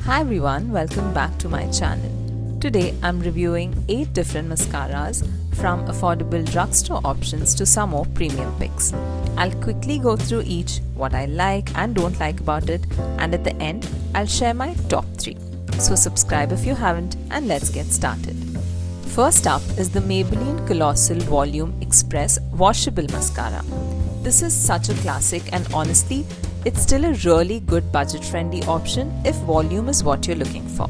Hi everyone, welcome back to my channel. Today I'm reviewing 8 different mascaras from affordable drugstore options to some more premium picks. I'll quickly go through each, what I like and don't like about it, and at the end I'll share my top 3. So subscribe if you haven't and let's get started. First up is the Maybelline Colossal Volume Express Washable Mascara. This is such a classic and honestly, it's still a really good budget-friendly option if volume is what you're looking for.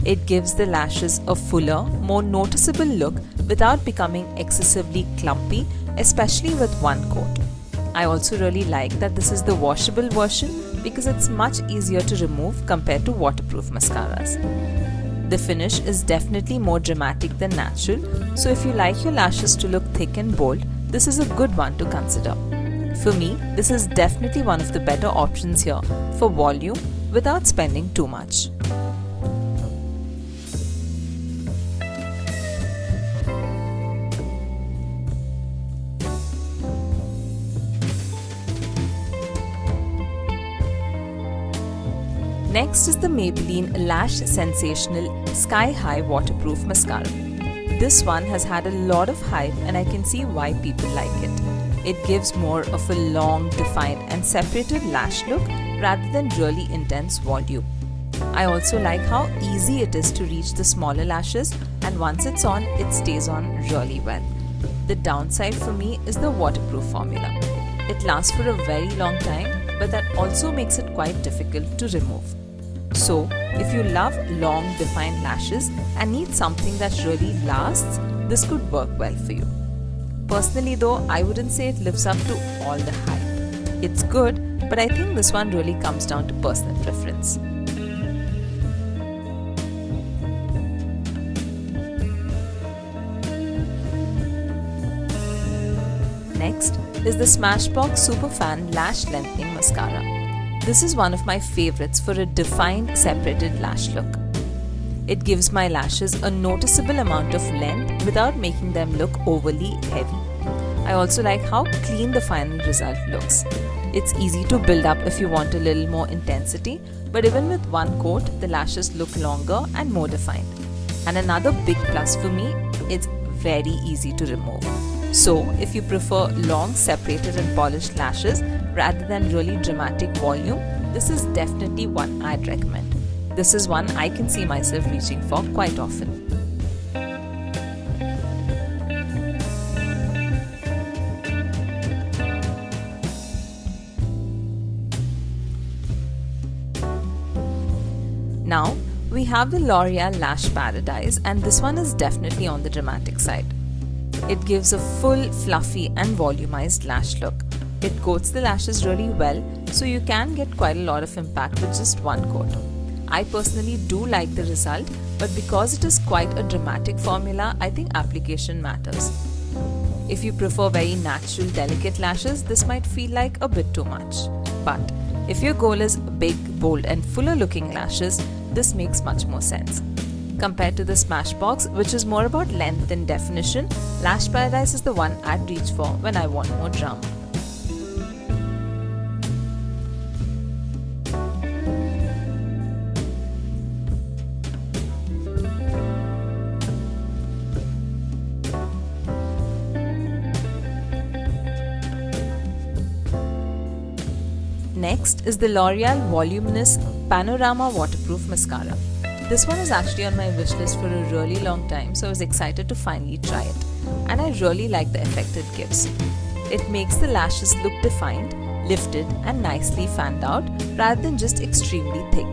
It gives the lashes a fuller, more noticeable look without becoming excessively clumpy, especially with one coat. I also really like that this is the washable version because it's much easier to remove compared to waterproof mascaras. The finish is definitely more dramatic than natural, so if you like your lashes to look thick and bold, this is a good one to consider. For me, this is definitely one of the better options here for volume without spending too much. Next is the Maybelline Lash Sensational Sky High Waterproof Mascara. This one has had a lot of hype and I can see why people like it. It gives more of a long, defined and separated lash look rather than really intense volume. I also like how easy it is to reach the smaller lashes, and once it's on, it stays on really well. The downside for me is the waterproof formula. It lasts for a very long time, but that also makes it quite difficult to remove. So, if you love long, defined lashes and need something that really lasts, this could work well for you. Personally though, I wouldn't say it lives up to all the hype. It's good, but I think this one really comes down to personal preference. Next is the Smashbox Superfan Lash Lengthening Mascara. This is one of my favorites for a defined, separated lash look. It gives my lashes a noticeable amount of length without making them look overly heavy. I also like how clean the final result looks. It's easy to build up if you want a little more intensity, but even with one coat, the lashes look longer and more defined. And another big plus for me, it's very easy to remove. So, if you prefer long, separated and polished lashes rather than really dramatic volume, this is definitely one I'd recommend. This is one I can see myself reaching for quite often. Now, we have the L'Oreal Lash Paradise, and this one is definitely on the dramatic side. It gives a full, fluffy and volumized lash look. It coats the lashes really well, so you can get quite a lot of impact with just one coat. I personally do like the result, but because it is quite a dramatic formula, I think application matters. If you prefer very natural, delicate lashes, this might feel like a bit too much. But if your goal is big, bold and fuller looking lashes, this makes much more sense. Compared to the Smashbox, which is more about length and definition, Lash Paradise is the one I'd reach for when I want more drama. Next is the L'Oreal Voluminous Panorama Waterproof Mascara. This one is actually on my wishlist for a really long time, so I was excited to finally try it. And I really like the effect it gives. It makes the lashes look defined, lifted and nicely fanned out rather than just extremely thick.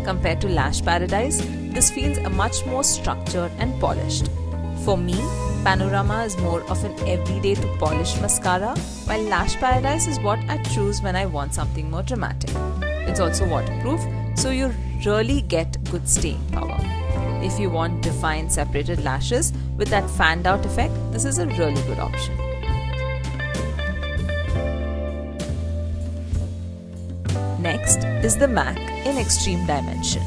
Compared to Lash Paradise, this feels much more structured and polished. For me, Panorama is more of an everyday to polish mascara, while Lash Paradise is what I choose when I want something more dramatic. It's also waterproof, so you really get good staying power. If you want defined, separated lashes with that fanned out effect, this is a really good option. Next is the MAC in Extreme Dimension.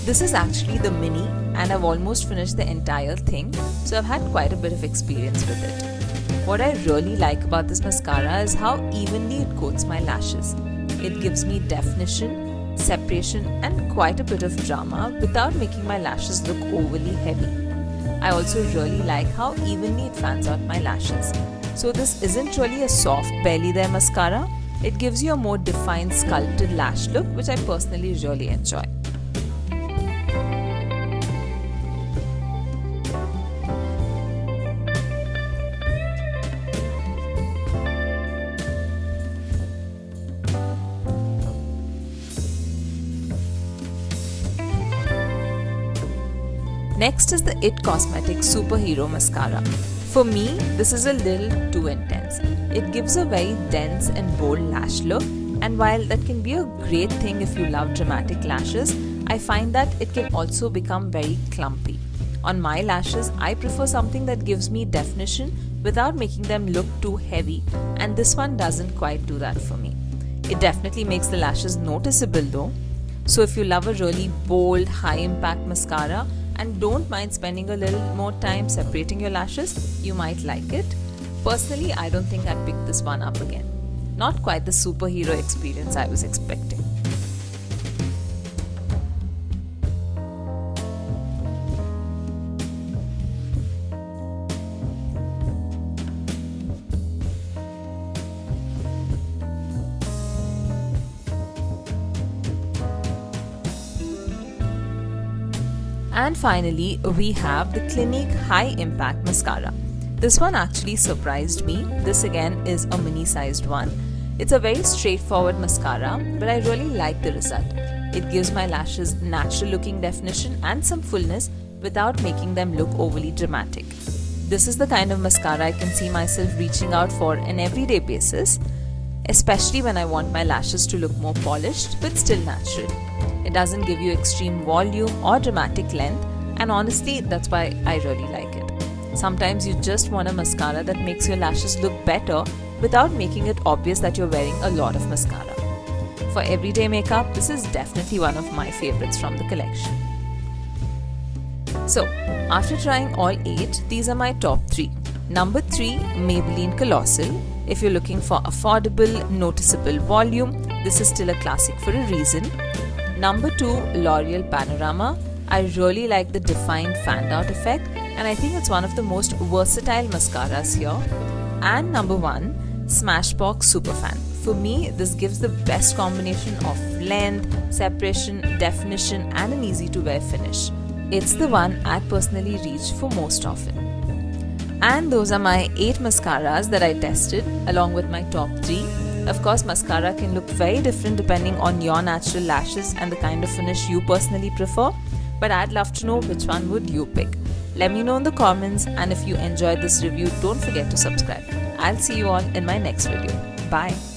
This is actually the mini and I've almost finished the entire thing, so I've had quite a bit of experience with it. What I really like about this mascara is how evenly it coats my lashes. It gives me definition, separation and quite a bit of drama without making my lashes look overly heavy. I also really like how evenly it fans out my lashes. So this isn't really a soft barely there mascara. It gives you a more defined sculpted lash look, which I personally really enjoy. Next is the IT Cosmetics Superhero Mascara. For me, this is a little too intense. It gives a very dense and bold lash look, and while that can be a great thing if you love dramatic lashes, I find that it can also become very clumpy. On my lashes, I prefer something that gives me definition without making them look too heavy, and this one doesn't quite do that for me. It definitely makes the lashes noticeable though. So if you love a really bold, high impact mascara, and don't mind spending a little more time separating your lashes, you might like it. Personally, I don't think I'd pick this one up again. Not quite the superhero experience I was expecting. And finally, we have the Clinique High Impact Mascara. This one actually surprised me. This again is a mini sized one. It's a very straightforward mascara, but I really like the result. It gives my lashes natural looking definition and some fullness without making them look overly dramatic. This is the kind of mascara I can see myself reaching out for an everyday basis, especially when I want my lashes to look more polished but still natural. It doesn't give you extreme volume or dramatic length, and honestly, that's why I really like it. Sometimes you just want a mascara that makes your lashes look better without making it obvious that you're wearing a lot of mascara. For everyday makeup, this is definitely one of my favorites from the collection. So, after trying all 8, these are my top 3. Number 3, Maybelline Colossal. If you're looking for affordable, noticeable volume, this is still a classic for a reason. Number 2, L'Oreal Panorama. I really like the defined fanned out effect, and I think it's one of the most versatile mascaras here. And number 1, Smashbox Superfan. For me, this gives the best combination of length, separation, definition, and an easy to wear finish. It's the one I personally reach for most often. And those are my 8 mascaras that I tested along with my top 3. Of course, mascara can look very different depending on your natural lashes and the kind of finish you personally prefer, but I'd love to know which one would you pick. Let me know in the comments, and if you enjoyed this review, don't forget to subscribe. I'll see you all in my next video. Bye.